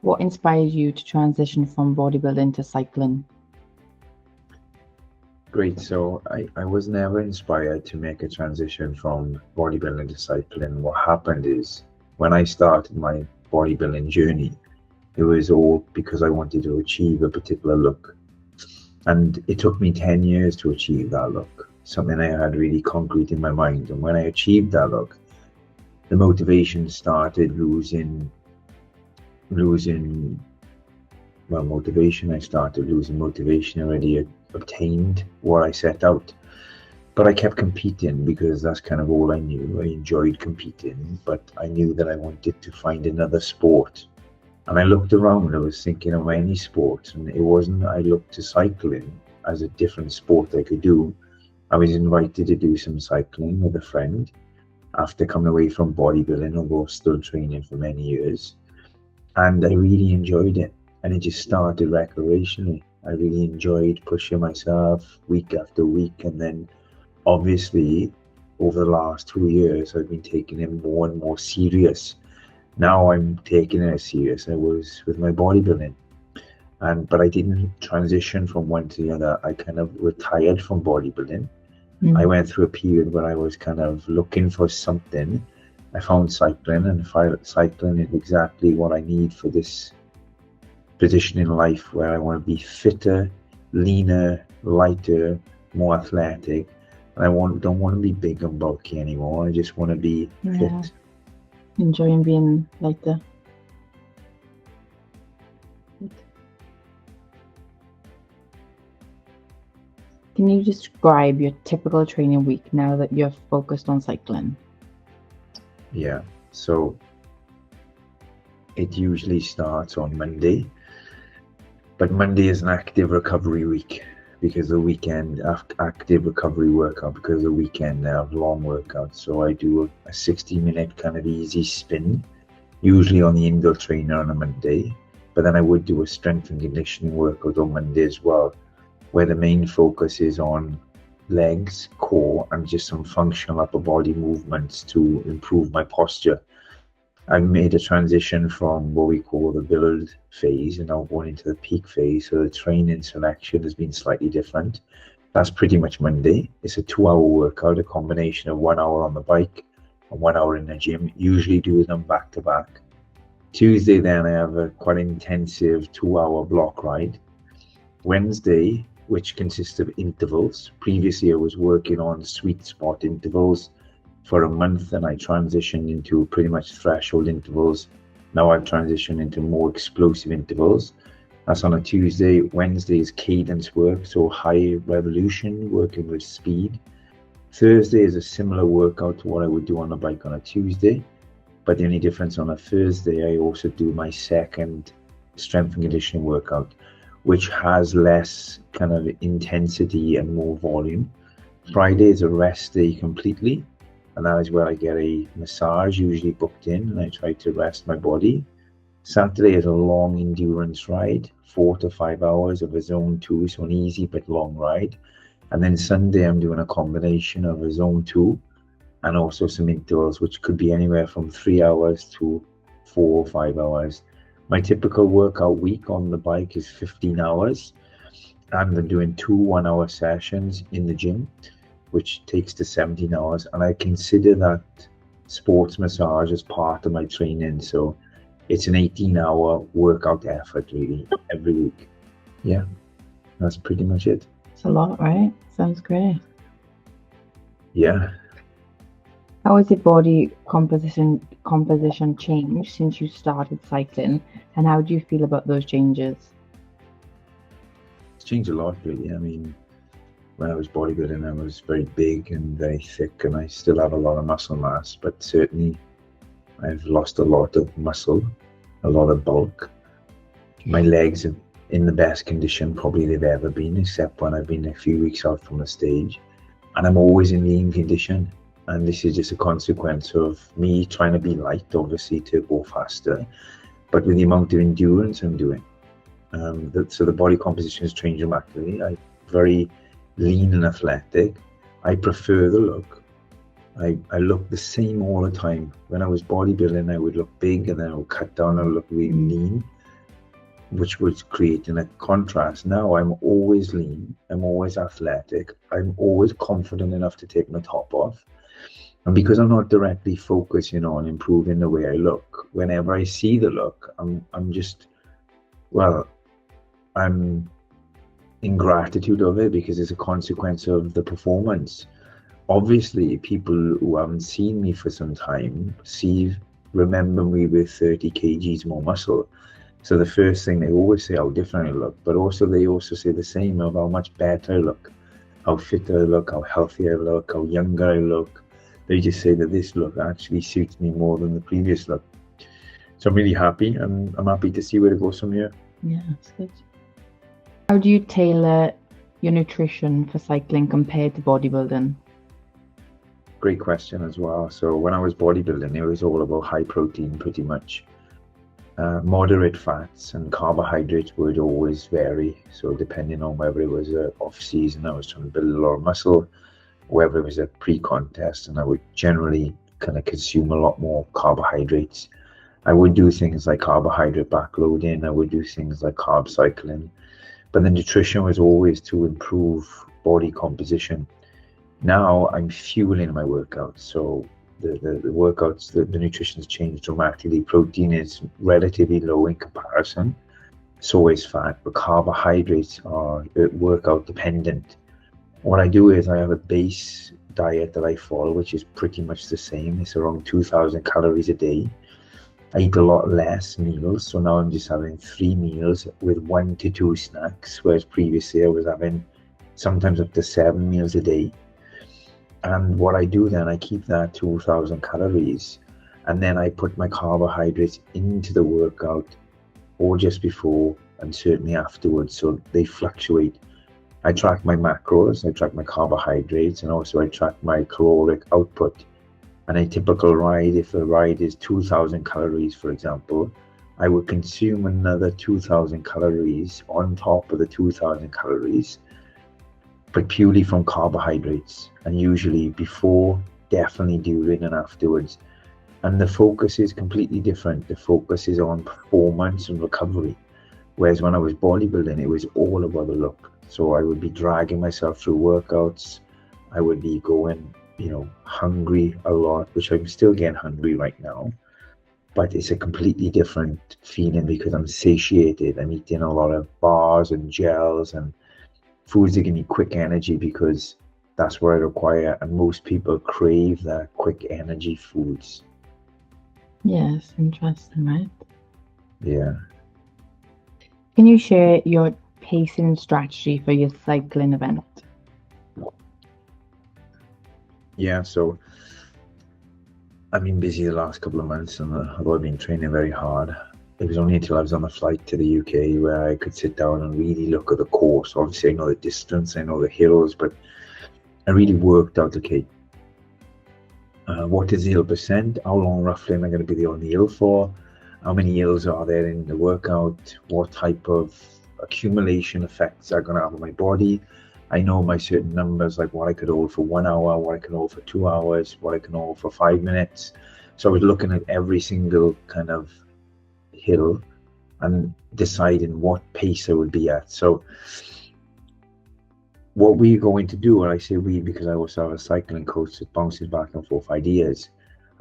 What inspired you to transition from bodybuilding to cycling? Great. So I was never inspired to make a transition from bodybuilding to cycling. What happened is when I started my bodybuilding journey, it was all because I wanted to achieve a particular look. And it took me 10 years to achieve that look, something I had really concrete in my mind. And when I achieved that look, the motivation started losing motivation. I started losing motivation. I already obtained what I set out, but I kept competing because that's kind of all I knew. I enjoyed competing, but I knew that I wanted to find another sport. And I looked around, I was thinking of any sport, and it wasn't. I looked to cycling as a different sport I could do. I was invited to do some cycling with a friend after coming away from bodybuilding, although still training for many years. And I really enjoyed it. And it just started recreationally. I really enjoyed pushing myself week after week. And then obviously over the last 2 years, I've been taking it more and more serious. Now I'm taking it as serious as I was with my bodybuilding. But I didn't transition from one to the other. I kind of retired from bodybuilding. I went through a period where I was kind of looking for something. I found cycling, and cycling is exactly what I need for this position in life, where I want to be fitter, leaner, lighter, more athletic. And I don't want to be big and bulky anymore. I just want to be fit. Enjoying being lighter. Can you describe your typical training week now that you're focused on cycling? Yeah, so it usually starts on Monday, but Monday is an active recovery week because the weekend, active recovery workout, because the weekend I have long workouts. So I do a 60-minute kind of easy spin, usually on the indoor trainer on a Monday, but then I would do a strength and conditioning workout on Monday as well, where the main focus is on legs, core, and just some functional upper body movements to improve my posture. I made a transition from what we call the build phase and now going into the peak phase. So the training selection has been slightly different. That's pretty much Monday. It's a 2-hour workout, a combination of 1 hour on the bike and 1 hour in the gym, usually do them back to back. Tuesday, then I have a quite intensive 2-hour block ride. Wednesday, which consists of intervals. Previously, I was working on sweet spot intervals for a month, and I transitioned into pretty much threshold intervals. Now I've transitioned into more explosive intervals. That's on a Tuesday. Wednesday is cadence work, so high revolution, working with speed. Thursday is a similar workout to what I would do on a bike on a Tuesday, but the only difference on a Thursday, I also do my second strength and conditioning workout, which has less kind of intensity and more volume. Friday is a rest day completely, and that is where I get a massage usually booked in, and I try to rest my body. Saturday is a long endurance ride, 4 to 5 hours of a zone 2, so an easy but long ride. And then Sunday I'm doing a combination of a zone 2 and also some intervals, which could be anywhere from 3 hours to 4 or 5 hours. My typical workout week on the bike is 15 hours, and I'm doing 2 1-hour sessions in the gym, which takes to 17 hours. And I consider that sports massage as part of my training. So it's an 18-hour workout effort really every week. Yeah, that's pretty much it. It's a lot, right? Sounds great. Yeah. How has your body composition changed since you started cycling, and how do you feel about those changes? It's changed a lot really. I mean, when I was bodybuilding, I was very big and very thick, and I still have a lot of muscle mass, but certainly I've lost a lot of muscle, a lot of bulk. My legs are in the best condition probably they've ever been, except when I've been a few weeks out from the stage, and I'm always in lean condition. And this is just a consequence of me trying to be light, obviously, to go faster, but with the amount of endurance I'm doing. So the body composition has changed dramatically. I'm very lean and athletic. I prefer the look. I look the same all the time. When I was bodybuilding, I would look big, and then I would cut down and look really lean. which was creating a contrast. Now I'm always lean, I'm always athletic, I'm always confident enough to take my top off. And because I'm not directly focusing on improving the way I look, whenever I see the look, I'm just, well, I'm in gratitude of it because it's a consequence of the performance. Obviously, people who haven't seen me for some time remember me with 30 kgs more muscle. So the first thing they always say how different I look, but also they also say the same of how much better I look, how fit I look, how healthy I look, how younger I look. They just say that this look actually suits me more than the previous look. So I'm really happy, and I'm happy to see where it goes from here. Yeah, that's good. How do you tailor your nutrition for cycling compared to bodybuilding? Great question as well. So when I was bodybuilding, it was all about high protein pretty much. Moderate fats and carbohydrates would always vary. So depending on whether it was off season, I was trying to build a lot of muscle, whether it was a pre-contest, and I would generally kind of consume a lot more carbohydrates. I would do things like carbohydrate backloading, I would do things like carb cycling, but the nutrition was always to improve body composition. Now I'm fueling my workouts, so the workouts, the nutrition's changed dramatically. Protein is relatively low in comparison, so is fat, but carbohydrates are workout dependent. What I do is I have a base diet that I follow, which is pretty much the same. It's around 2,000 calories a day. I eat a lot less meals, so now I'm just having 3 meals with 1 to 2 snacks, whereas previously I was having sometimes up to 7 meals a day. And what I do then, I keep that 2,000 calories, and then I put my carbohydrates into the workout or just before and certainly afterwards, so they fluctuate. I track my macros, I track my carbohydrates, and also I track my caloric output. And a typical ride, if a ride is 2,000 calories, for example, I would consume another 2,000 calories on top of the 2,000 calories, but purely from carbohydrates, and usually before, definitely during and afterwards. And the focus is completely different. The focus is on performance and recovery. Whereas when I was bodybuilding, it was all about the look. So I would be dragging myself through workouts. I would be going, hungry a lot, which I'm still getting hungry right now. But it's a completely different feeling because I'm satiated. I'm eating a lot of bars and gels and foods that give me quick energy because that's what I require. And most people crave that quick energy foods. Yes, interesting, right? Yeah. Can you share your pacing strategy for your cycling event? Yeah, so I've been busy the last couple of months and I've been training very hard. It was only until I was on the flight to the UK where I could sit down and really look at the course. Obviously, I know the distance, I know the hills, but I really worked out, okay, what is the hill percent? How long roughly am I going to be on the hill for? How many hills are there in the workout? What type of accumulation effects are going to have on my body? I know my certain numbers, like what I could hold for 1 hour, what I can hold for 2 hours, what I can hold for 5 minutes. So I was looking at every single kind of hill and deciding what pace I would be at. So what we're going to do, and I say we because I also have a cycling coach that bounces back and forth ideas.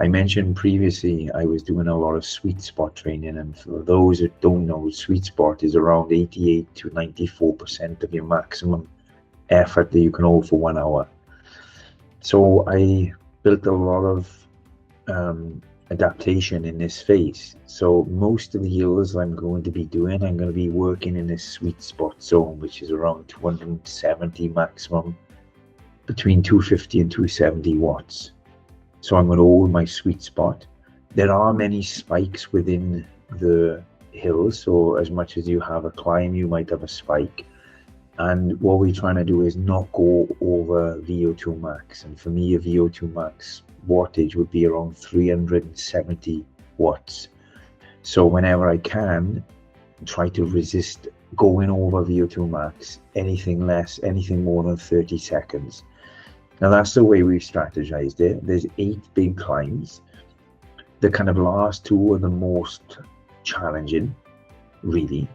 I mentioned previously I was doing a lot of sweet spot training, and for those that don't know, sweet spot is around 88 to 94% of your maximum effort that you can hold for 1 hour. So I built a lot of adaptation in this phase. So most of the hills I'm going to be doing, I'm going to be working in this sweet spot zone, which is around 270 maximum, between 250 and 270 watts. So I'm going to hold my sweet spot. There are many spikes within the hills. So as much as you have a climb, you might have a spike. And what we're trying to do is not go over VO2 max. And for me, a VO2 max wattage would be around 370 watts. So whenever I can, try to resist going over VO2 max, anything less, anything more than 30 seconds. Now that's the way we've strategized it. There's 8 big climbs. The kind of last 2 are the most challenging, really.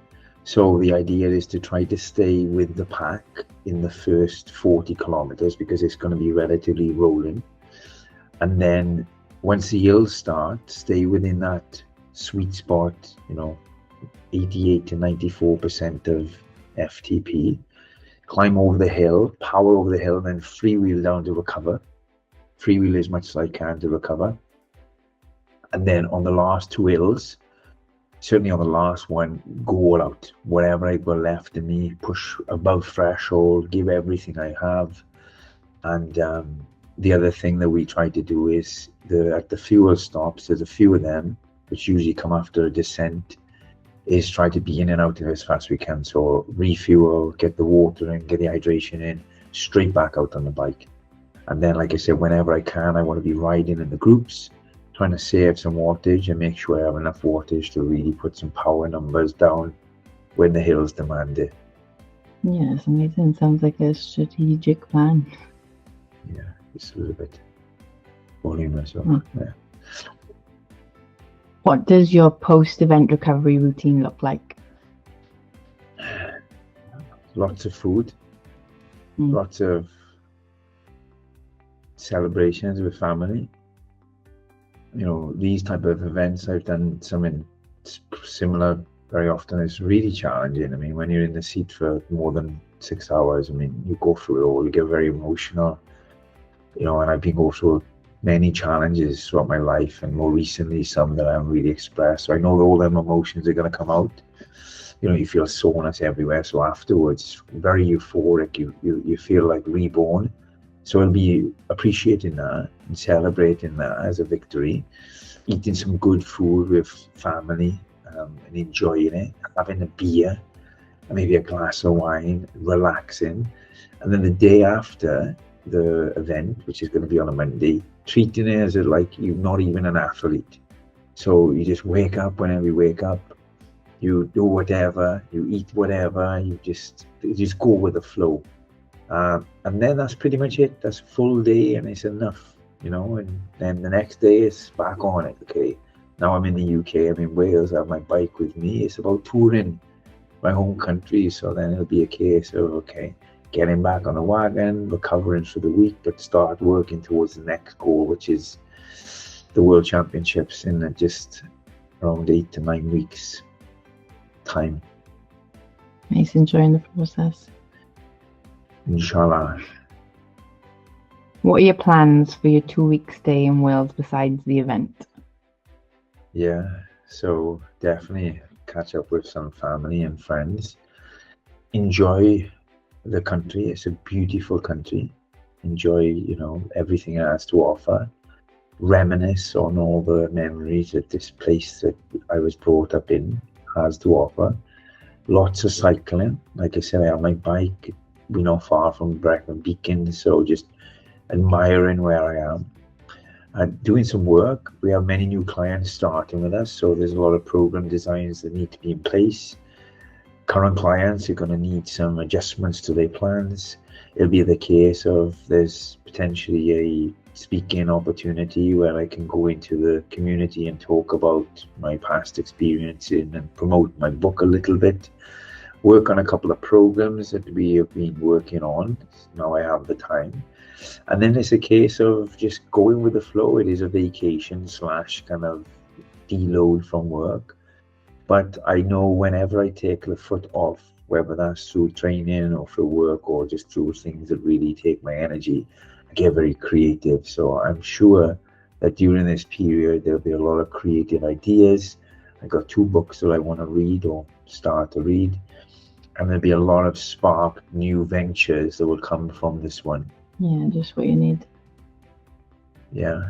So the idea is to try to stay with the pack in the first 40 kilometers because it's going to be relatively rolling. And then once the hills start, stay within that sweet spot, 88 to 94% of FTP. Climb over the hill, power over the hill, then freewheel down to recover. Freewheel as much as I can to recover. And then on the last two hills, certainly on the last one, go all out. Whatever I've got left in me, push above threshold, give everything I have. And the other thing that we try to do is at the fuel stops, there's a few of them, which usually come after a descent, is try to be in and out of as fast as we can. So refuel, get the water in, get the hydration in, straight back out on the bike. And then, like I said, whenever I can, I want to be riding in the groups, trying to save some wattage and make sure I have enough wattage to really put some power numbers down when the hills demand it. Yeah, it's amazing. Sounds like a strategic plan. Yeah, it's a little bit voluminous. Yeah. What does your post-event recovery routine look like? Lots of food, lots of celebrations with family. These type of events, I've done something similar very often. It's really challenging. I mean, when you're in the seat for more than 6 hours, you go through it all, you get very emotional, and I've been going through many challenges throughout my life, and more recently some that I haven't really expressed. So I know that all them emotions are going to come out. You feel soreness everywhere. So afterwards, very euphoric. You feel like reborn. So I'll be appreciating that and celebrating that as a victory. Eating some good food with family and enjoying it. Having a beer, and maybe a glass of wine, relaxing. And then the day after the event, which is going to be on a Monday, treating it as like you're not even an athlete. So you just wake up whenever you wake up, you do whatever, you eat whatever, you just go with the flow. And then that's pretty much it. That's a full day and it's enough, and then the next day it's back on it. Okay, now I'm in the UK, I'm in Wales, I have my bike with me. It's about touring my home country. So then it'll be a case of, okay, getting back on the wagon, recovering for the week, but start working towards the next goal, which is the World Championships in just around 8 to 9 weeks time. Nice, enjoying the process. Inshallah. What are your plans for your 2-week stay in Wales besides the event? Yeah, so definitely catch up with some family and friends. Enjoy the country. It's a beautiful country. Enjoy, everything it has to offer. Reminisce on all the memories that this place that I was brought up in has to offer. Lots of cycling. Like I said, I have my bike. We're not far from Brecon Beacon, so just admiring where I am. Doing some work. We have many new clients starting with us, so there's a lot of program designs that need to be in place. Current clients are going to need some adjustments to their plans. It'll be the case of there's potentially a speaking opportunity where I can go into the community and talk about my past experience and promote my book a little bit. Work on a couple of programs that we have been working on. Now I have the time. And then it's a case of just going with the flow. It is a vacation / kind of deload from work. But I know whenever I take the foot off, whether that's through training or through work or just through things that really take my energy, I get very creative. So I'm sure that during this period, there'll be a lot of creative ideas. I got 2 books that I want to read or start to read. And there'll be a lot of spark new ventures that will come from this one. Yeah, just what you need. Yeah.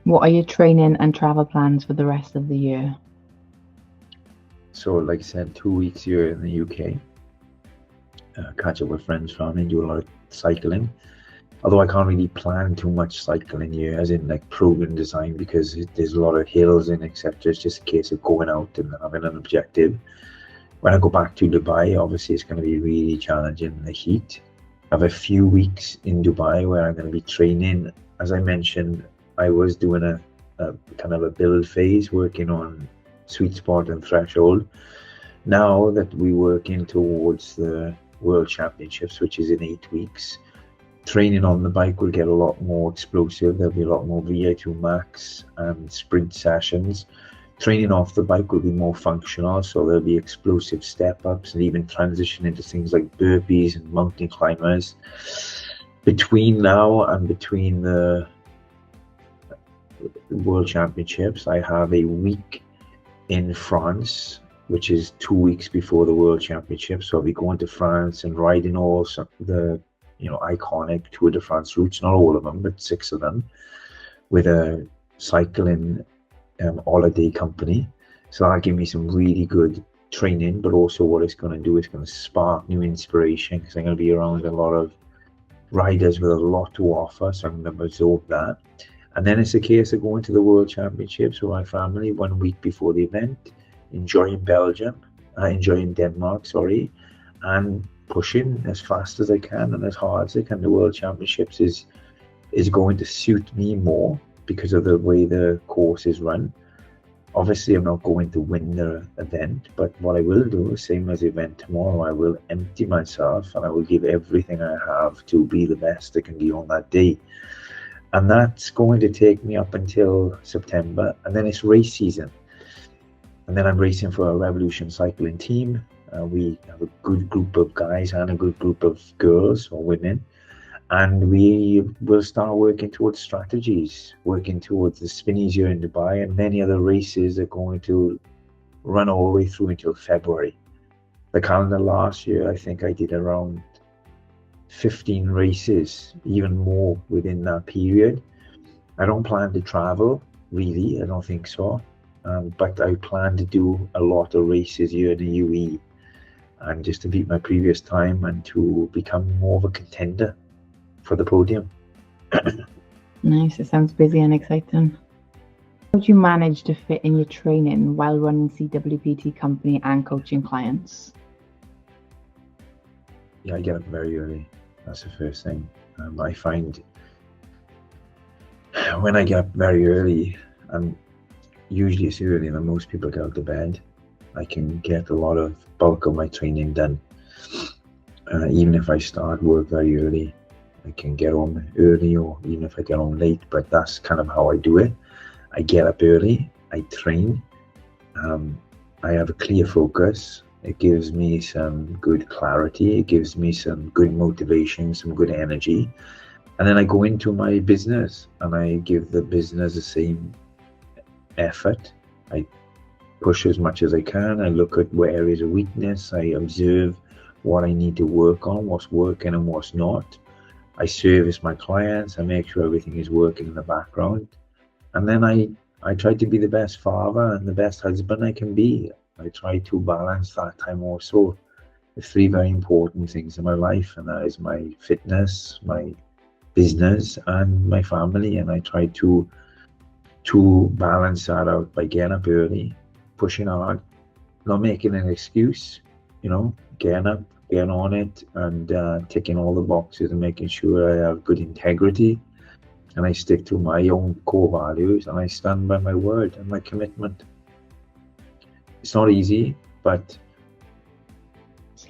What are your training and travel plans for the rest of the year? So, like I said, 2 weeks here in the UK. Catch up with friends, family, do a lot of cycling. Although I can't really plan too much cycling here, as in like program design, because there's a lot of hills and etc. It's just a case of going out and having an objective. When I go back to Dubai, obviously it's going to be really challenging in the heat. I have a few weeks in Dubai where I'm going to be training. As I mentioned, I was doing a kind of a build phase, working on sweet spot and threshold. Now that we're working towards the World Championships, which is in 8 weeks, training on the bike will get a lot more explosive. There'll be a lot more VO2 max and sprint sessions. Training off the bike will be more functional, so there'll be explosive step-ups and even transition into things like burpees and mountain climbers. Between now and between the World Championships, I have a week in France, which is 2 weeks before the World Championships. So I'll be going to France and riding all the iconic Tour de France routes, not all of them, but 6 of them, with a cycling holiday company. So that'll give me some really good training, but also what it's going to do is going to spark new inspiration, because I'm going to be around a lot of riders with a lot to offer, so I'm going to absorb that. And then it's a case of going to the World Championships with my family 1 week before the event, enjoying Denmark, and pushing as fast as I can and as hard as I can. The World Championships is going to suit me more because of the way the course is run. Obviously, I'm not going to win the event, but what I will do, same as the event tomorrow, I will empty myself and I will give everything I have to be the best I can be on that day. And that's going to take me up until September, and then it's race season. And then I'm racing for a Revolution cycling team. We have a good group of guys and a good group of girls or women. And we will start working towards strategies, working towards the Spinnies here in Dubai, and many other races are going to run all the way through until February. The calendar last year, I think I did around 15 races, even more within that period. I don't plan to travel, really, I don't think so. But I plan to do a lot of races here in the UAE, and just to beat my previous time and to become more of a contender for the podium. Nice, it sounds busy and exciting. How do you manage to fit in your training while running CWPT company and coaching clients? Yeah, I get up very early. That's the first thing. I find when I get up very early, and usually it's earlier than most people get out of bed, I can get a lot of bulk of my training done. Even if I start work very early, I can get home early, or even if I get home late, but that's kind of how I do it. I get up early, I train, I have a clear focus. It gives me some good clarity, it gives me some good motivation, some good energy. And then I go into my business and I give the business the same effort. I push as much as I can. I look at where areas of weakness. I observe what I need to work on, what's working and what's not. I service my clients. I make sure everything is working in the background. And then I try to be the best father and the best husband I can be. I try to balance that time also with 3 very important things in my life, and that is my fitness, my business, and my family. And I try to balance that out by getting up early, pushing hard, not making an excuse, getting up, getting on it, and ticking all the boxes and making sure I have good integrity, and I stick to my own core values, and I stand by my word and my commitment. It's not easy, but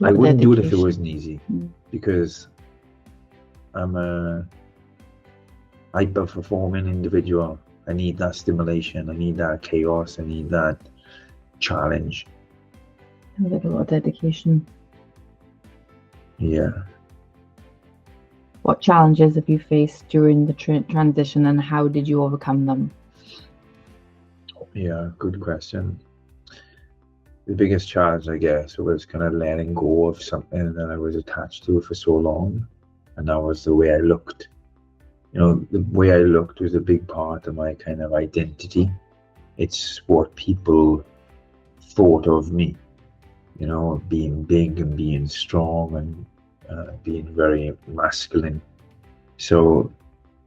I wouldn't do it if it wasn't easy, because I'm a hyper-performing individual. I need that stimulation, I need that chaos, I need that challenge. A lot of dedication. Yeah. What challenges have you faced during the transition, and how did you overcome them? Yeah, good question. The biggest challenge, I guess, was kind of letting go of something that I was attached to for so long, and that was the way I looked. The way I looked was a big part of my kind of identity. It's what people thought of me, being big and being strong and being very masculine. So,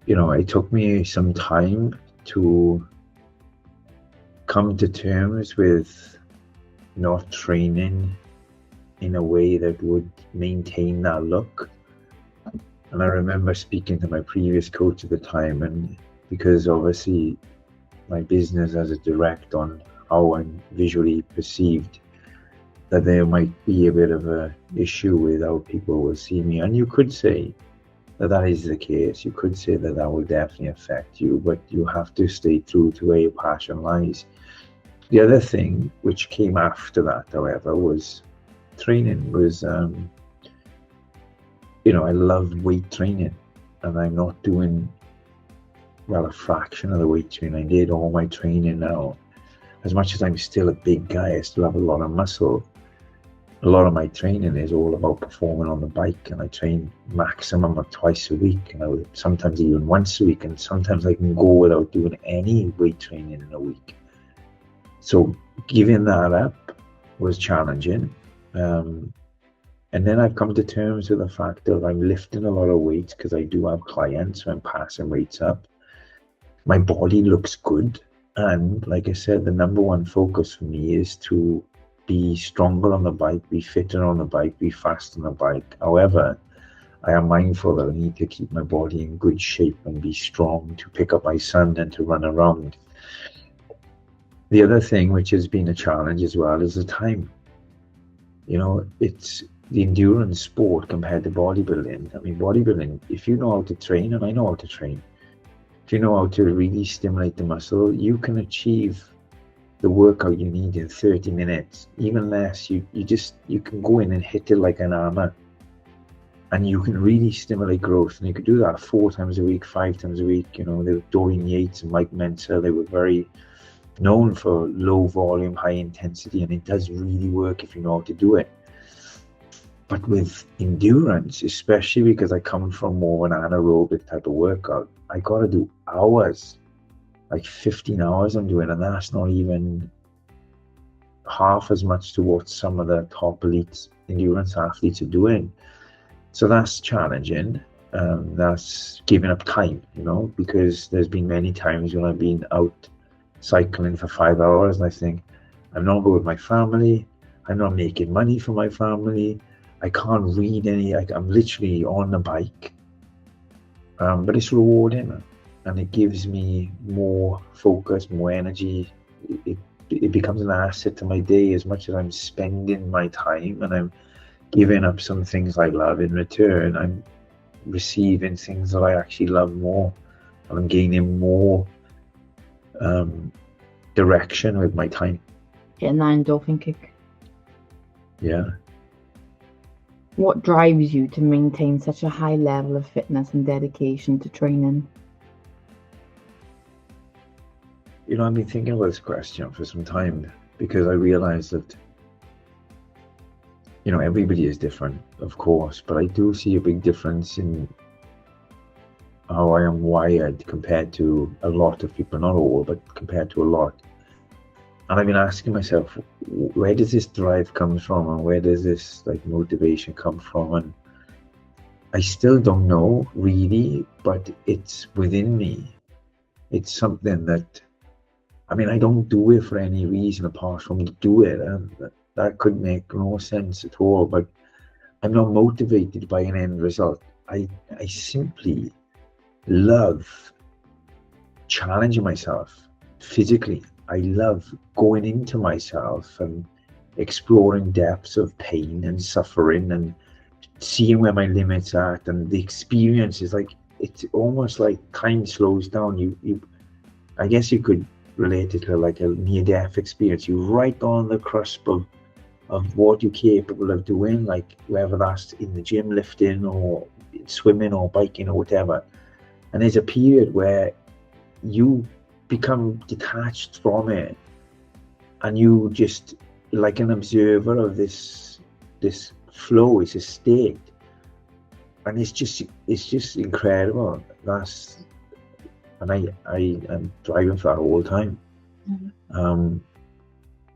it took me some time to come to terms with not training in a way that would maintain that look. And I remember speaking to my previous coach at the time, and because obviously my business has a direct on how I'm visually perceived, that there might be a bit of a issue with how people will see me. And you could say that that is the case. You could say that that will definitely affect you, but you have to stay true to where your passion lies. The other thing which came after that, however, was training. I love weight training, and I'm not doing, well, a fraction of the weight training I did. All my training now, as much as I'm still a big guy, I still have a lot of muscle. A lot of my training is all about performing on the bike, and I train maximum of twice a week, and sometimes even once a week, and sometimes I can go without doing any weight training in a week. So giving that up was challenging. And then I've come to terms with the fact that I'm lifting a lot of weights because I do have clients, so I'm passing weights up. My body looks good. And like I said, the number one focus for me is to be stronger on the bike, be fitter on the bike, be fast on the bike. However, I am mindful that I need to keep my body in good shape and be strong to pick up my son and to run around. The other thing which has been a challenge as well is the time. It's the endurance sport compared to bodybuilding. I mean, bodybuilding, if you know how to train, and I know how to train, if you know how to really stimulate the muscle, you can achieve the workout you need in 30 minutes, even less. You can go in and hit it like an hammer, and you can really stimulate growth. And you could do that 4 times a week, 5 times a week. Dorian Yates and Mike Mentor, they were very known for low volume, high intensity, and it does really work if you know how to do it. But with endurance, especially because I come from more of an anaerobic type of workout, I got to do hours, like 15 hours I'm doing, and that's not even half as much to what some of the top elite endurance athletes are doing. So that's challenging. That's giving up time, because there's been many times when I've been out cycling for 5 hours and I think, I'm not good with my family, I'm not making money for my family, I can't read I'm literally on the bike. But it's rewarding, and it gives me more focus, more energy. It becomes an asset to my day as much as I'm spending my time and I'm giving up some things I love. In return, I'm receiving things that I actually love more, and I'm gaining more direction with my time. Getting that endorphin kick. Yeah. What drives you to maintain such a high level of fitness and dedication to training? I've been thinking about this question for some time, because I realized that, everybody is different, of course, but I do see a big difference in how I am wired compared to a lot of people, not all, but compared to a lot. And I've been asking myself, where does this drive come from, and where does this motivation come from? And I still don't know really, but it's within me. It's something that, I don't do it for any reason apart from to do it, and that could make no sense at all. But I'm not motivated by an end result. I simply love challenging myself physically. I love going into myself and exploring depths of pain and suffering and seeing where my limits are. And the experience is it's almost like time slows down. I guess you could relate it to like a near-death experience. You're right on the cusp of what you're capable of doing, like whether that's in the gym lifting or swimming or biking or whatever. And there's a period where you become detached from it, and you just like an observer of this flow. It's a state, and it's just incredible. And I'm driving for that all the time. And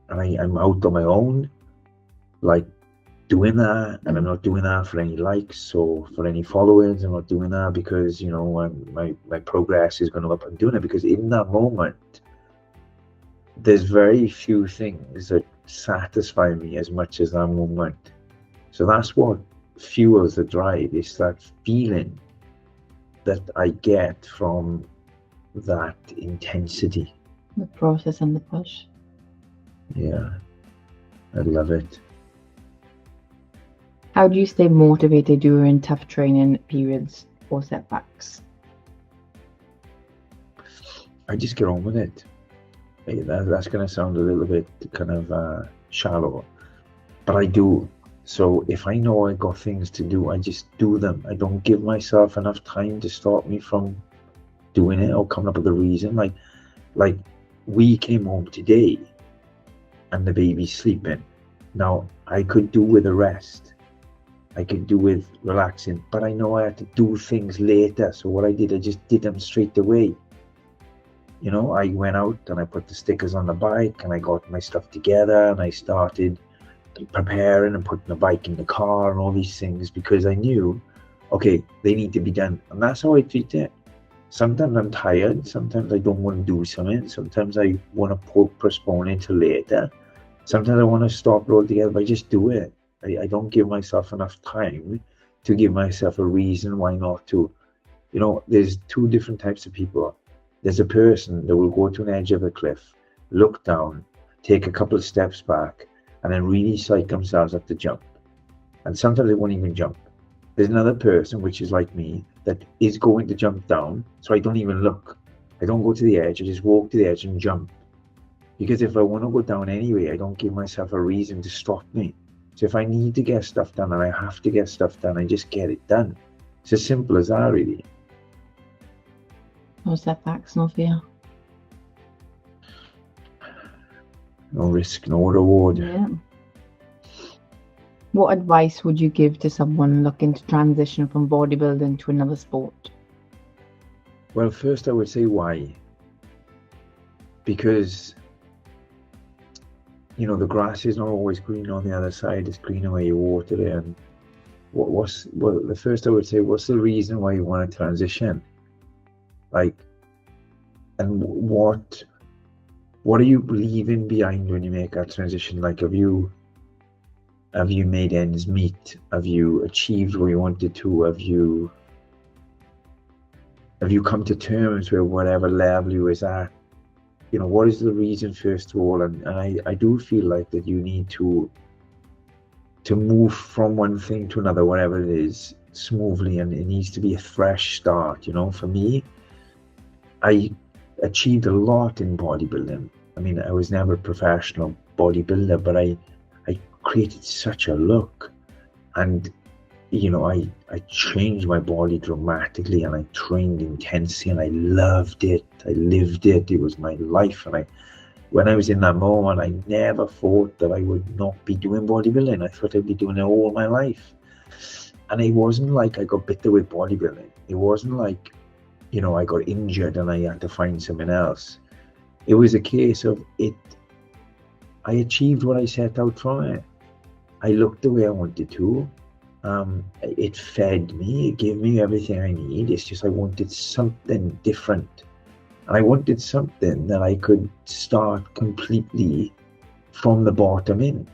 I'm out on my own, doing that, and I'm not doing that for any likes or for any followers. I'm not doing that because my progress is going up. I'm doing it because in that moment there's very few things that satisfy me as much as that moment. So that's what fuels the drive. It's that feeling that I get from that intensity, the process and the push. Yeah, I love it. How do you stay motivated during tough training periods or setbacks? I just get on with it. That's going to sound a little bit kind of shallow, but I do. So if I know I got things to do, I just do them. I don't give myself enough time to stop me from doing it or coming up with a reason. Like we came home today and the baby's sleeping. Now I could do with a rest. I could do with relaxing, but I know I had to do things later. So what I did, I just did them straight away. You know, I went out and I put the stickers on the bike and I got my stuff together and I started preparing and putting the bike in the car and all these things because I knew, okay, they need to be done. And that's how I treat it. Sometimes I'm tired. Sometimes I don't want to do something. Sometimes I want to postpone it till later. Sometimes I want to stop it altogether, but I just do it. I don't give myself enough time to give myself a reason why not to. You know, there's two different types of people. There's a person that will go to an edge of a cliff, look down, take a couple of steps back, and then really psych themselves up to jump. And sometimes they won't even jump. There's another person, which is like me, that is going to jump down, so I don't even look. I don't go to the edge, I just walk to the edge and jump. Because if I want to go down anyway, I don't give myself a reason to stop me. So if I need to get stuff done and I have to get stuff done, I just get it done. It's as simple as that, really. No setbacks, no fear. No risk, no reward. Yeah. What advice would you give to someone looking to transition from bodybuilding to another sport? Well, first I would say why. Because, you know, the grass is not always green on the other side. It's greener where you water it. And the first I would say, what's the reason why you want to transition? Like, and what are you believing behind when you make that transition? Like, have you made ends meet? Have you achieved what you wanted to? Have you come to terms with whatever level you was at? You know, what is the reason, first of all? And I do feel like that you need to move from one thing to another, whatever it is, smoothly, and it needs to be a fresh start. You know, for me, I achieved a lot in bodybuilding. I mean, I was never a professional bodybuilder, but I created such a look, and you know, I changed my body dramatically, and I trained intensely, and I loved it. I lived it. It was my life. And when I was in that moment, I never thought that I would not be doing bodybuilding. I thought I'd be doing it all my life. And it wasn't like I got bitter with bodybuilding. It wasn't like, you know, I got injured and I had to find something else. It was a case of it. I achieved what I set out from it. I looked the way I wanted to. It fed me. It gave me everything I need. It's just I wanted something different. And I wanted something that I could start completely from the bottom in.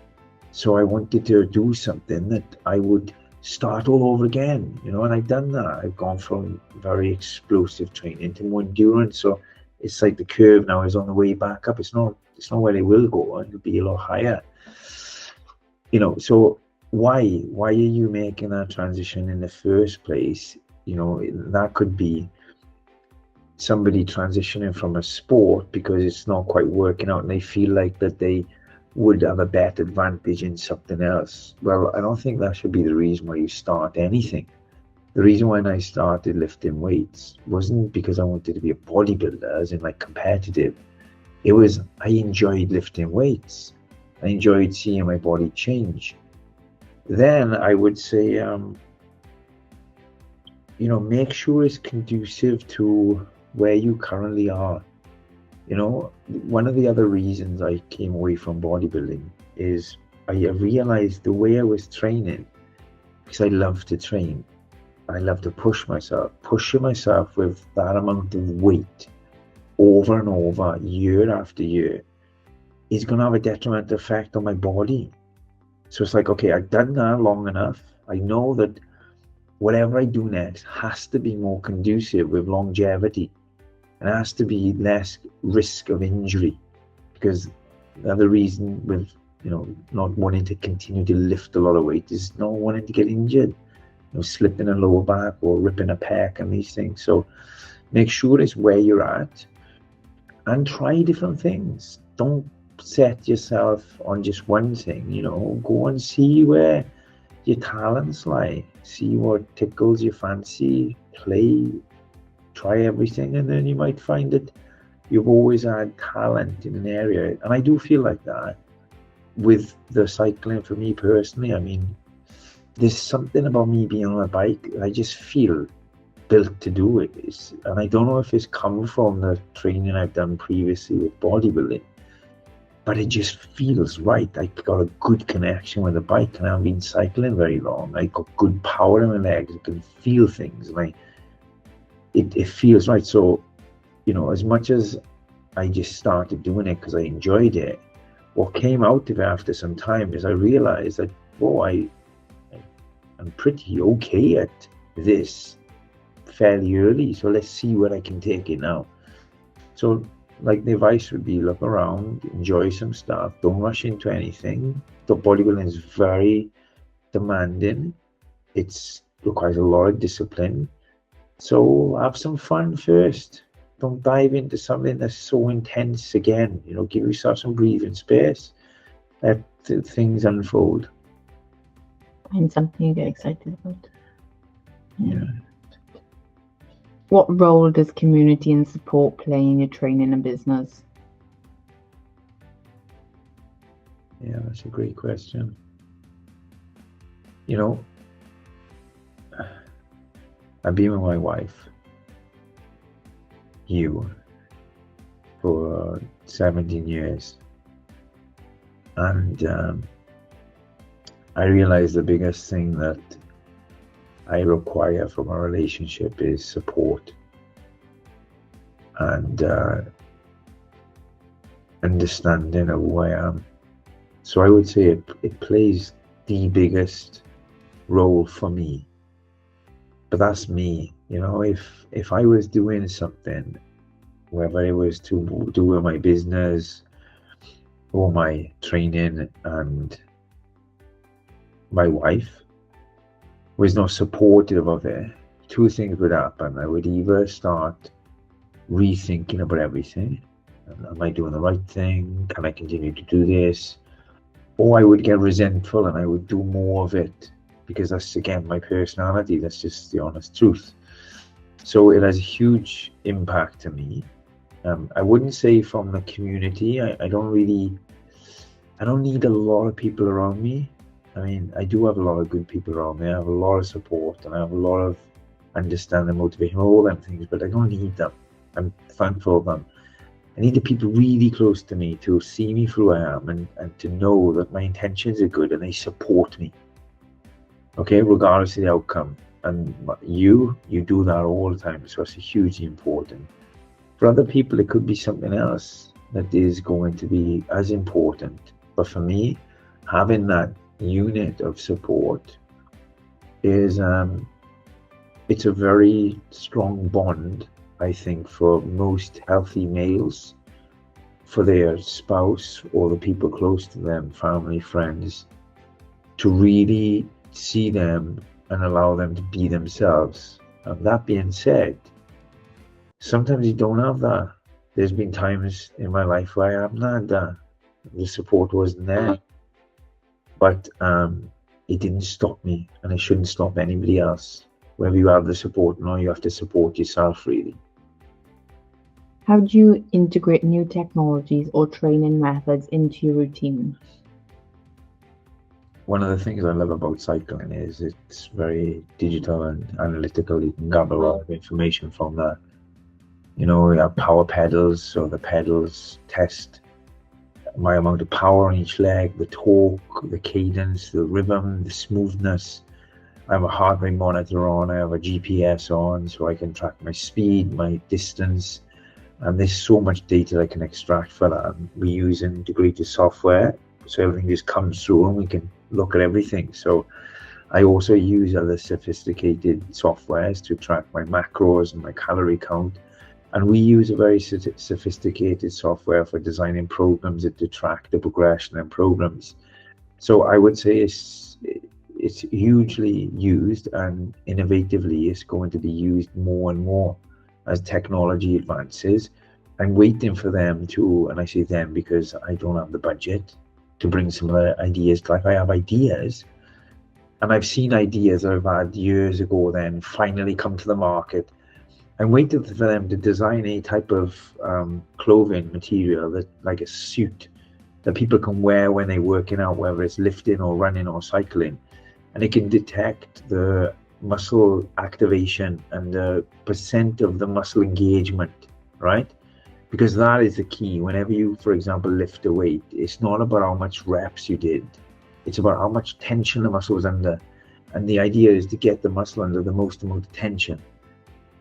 So I wanted to do something that I would start all over again, you know, and I've done that. I've gone from very explosive training to more endurance. So it's like the curve now is on the way back up. It's not where it will go. It'll be a lot higher. You know, so why are you making that transition in the first place? You know, that could be somebody transitioning from a sport because it's not quite working out and they feel like that they would have a better advantage in something else. Well, I don't think that should be the reason why you start anything. The reason why I started lifting weights wasn't because I wanted to be a bodybuilder, as in like competitive. It was, I enjoyed lifting weights. I enjoyed seeing my body change. Then I would say, you know, make sure it's conducive to where you currently are. You know, one of the other reasons I came away from bodybuilding is I realized the way I was training, because I love to train. I love to push myself. Pushing myself with that amount of weight over and over, year after year, is going to have a detrimental effect on my body. So it's like, okay, I've done that long enough. I know that whatever I do next has to be more conducive with longevity. And it has to be less risk of injury, because the other reason with not wanting to continue to lift a lot of weight is not wanting to get injured, slipping a lower back or ripping a pec and these things. So make sure it's where you're at and try different things. Don't set yourself on just one thing, go and see where your talents lie, see what tickles your fancy, play, try everything, and then you might find that you've always had talent in an area. And I do feel like that with the cycling for me personally. I mean, there's something about me being on a bike, I just feel built to do it. And I don't know if it's come from the training I've done previously with bodybuilding, but it just feels right. I got a good connection with the bike, and I've been cycling very long. I got good power in my legs. I can feel things, and it feels right. So, as much as I just started doing it because I enjoyed it, what came out of it after some time is I realized that, I'm pretty okay at this fairly early. So let's see where I can take it now. So, like, the advice would be look around, enjoy some stuff, don't rush into anything. The bodybuilding is very demanding. It requires a lot of discipline. So have some fun first. Don't dive into something that's so intense again. Give yourself some breathing space. Let things unfold. Find something you get excited about. Yeah. What role does community and support play in your training and business? Yeah, that's a great question. I've been with my wife, for 17 years. And I realized the biggest thing that I require from a relationship is support and understanding of who I am. So I would say it plays the biggest role for me. But that's me. If I was doing something, whether it was to do with my business or my training, and my wife was not supportive of it, two things would happen. I would either start rethinking about everything. Am I doing the right thing? Can I continue to do this? Or I would get resentful and I would do more of it, because that's, again, my personality. That's just the honest truth. So it has a huge impact to me. I wouldn't say from the community. I don't need a lot of people around me. I mean, I do have a lot of good people around me. I have a lot of support, and I have a lot of understanding, motivation, all them things, but I don't need them. I'm thankful of them. I need the people really close to me to see me for who I am, and to know that my intentions are good and they support me. Okay, regardless of the outcome. And you do that all the time, so it's hugely important. For other people, it could be something else that is going to be as important. But for me, having that unit of support is it's a very strong bond, I think, for most healthy males, for their spouse or the people close to them, family, friends, to really see them and allow them to be themselves. And that being said, sometimes you don't have that. There's been times in my life where I haven't had that. The support wasn't there. But it didn't stop me, and it shouldn't stop anybody else. Whether you have the support or not, you have to support yourself, really. How do you integrate new technologies or training methods into your routine? One of the things I love about cycling is it's very digital and analytical. You can gather a lot of information from that. We have power pedals, so the pedals test my amount of power on each leg, the torque, the cadence, the rhythm, the smoothness. I have a heart rate monitor on, I have a GPS on, so I can track my speed, my distance, and there's so much data I can extract for that. We use integrated software, so everything just comes through and we can look at everything. So I also use other sophisticated softwares to track my macros and my calorie count. And we use a very sophisticated software for designing programs that to track the progression and programs. So I would say it's hugely used, and innovatively it's going to be used more and more as technology advances. I'm waiting for them to, and I say them because I don't have the budget to bring some of the ideas. Like, I have ideas, and I've seen ideas that I've had years ago then finally come to the market. I'm waiting for them to design a type of clothing material, that, like a suit, that people can wear when they're working out, whether it's lifting or running or cycling, and it can detect the muscle activation and the percent of the muscle engagement, right? Because that is the key. Whenever you, for example, lift a weight, it's not about how much reps you did, it's about how much tension the muscle was under. And the idea is to get the muscle under the most amount of tension.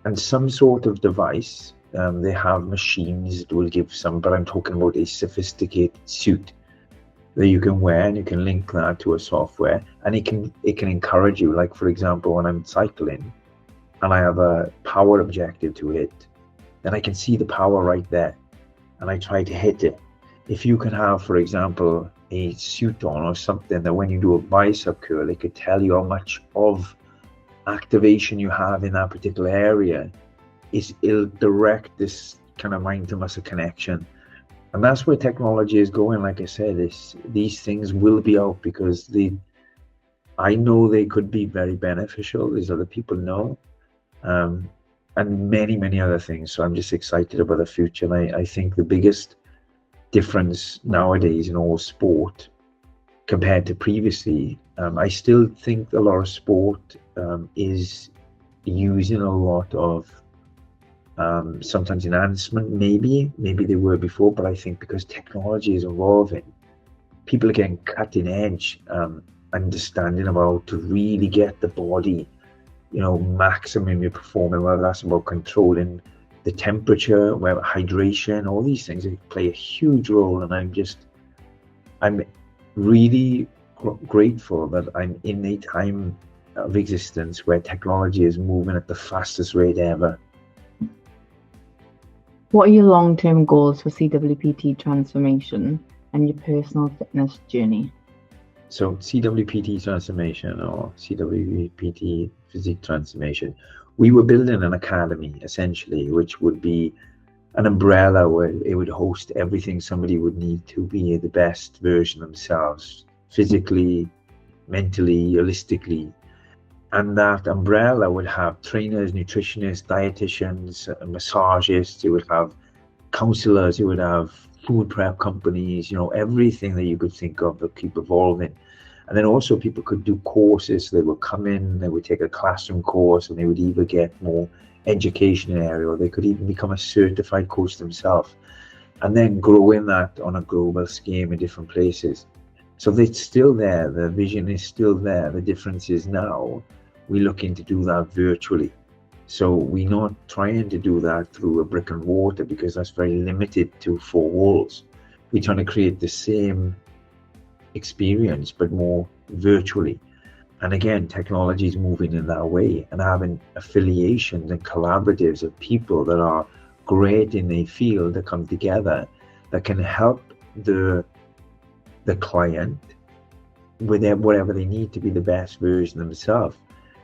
And some sort of device, they have machines that will give some, but I'm talking about a sophisticated suit that you can wear, and you can link that to a software, and it can encourage you. Like, for example, when I'm cycling and I have a power objective to hit, then I can see the power right there, and I try to hit it. If you can have, for example, a suit on or something that when you do a bicep curl, it could tell you how much of activation you have in that particular area, it'll direct this kind of mind to muscle connection. And that's where technology is going. Like I said, these things will be out, because I know they could be very beneficial. These other people know, and many, many other things. So I'm just excited about the future. And I think the biggest difference nowadays in all sport compared to previously, I still think a lot of sport is using a lot of sometimes enhancement. Maybe they were before, but I think because technology is evolving, people are getting cutting edge understanding of how to really get the body, maximum your performance, whether that's about controlling the temperature, whether hydration, all these things play a huge role. And I'm really grateful that I'm in a time of existence where technology is moving at the fastest rate ever. What are your long-term goals for CWPT Transformation and your personal fitness journey? So CWPT Transformation, or CWPT Physique Transformation, we were building an academy essentially, which would be an umbrella where it would host everything somebody would need to be the best version of themselves, physically, mentally, holistically. And that umbrella would have trainers, nutritionists, dietitians, massagists. It would have counselors. It would have food prep companies, everything that you could think of that keep evolving. And then also people could do courses. They would come in, they would take a classroom course, and they would either get more education area, or they could even become a certified coach themselves, and then grow in that on a global scale in different places. So it's still there. The vision is still there. The difference is now we're looking to do that virtually. So we're not trying to do that through a brick and mortar, because that's very limited to four walls. We're trying to create the same experience, but more virtually. And again, technology is moving in that way, and having affiliations and collaboratives of people that are great in their field that come together, that can help the client with whatever they need to be the best version of themselves.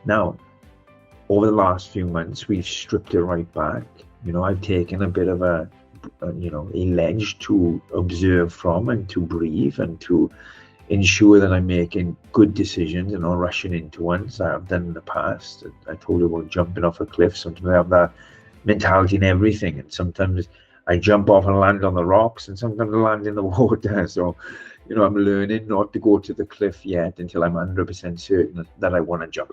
Now, over the last few months, we've stripped it right back. I've taken a bit of a ledge to observe from, and to breathe, and to ensure that I'm making good decisions and not rushing into ones that I've done in the past. I told you about jumping off a cliff. Sometimes I have that mentality in everything, and sometimes I jump off and land on the rocks, and sometimes I land in the water. So, I'm learning not to go to the cliff yet until I'm 100% certain that I want to jump.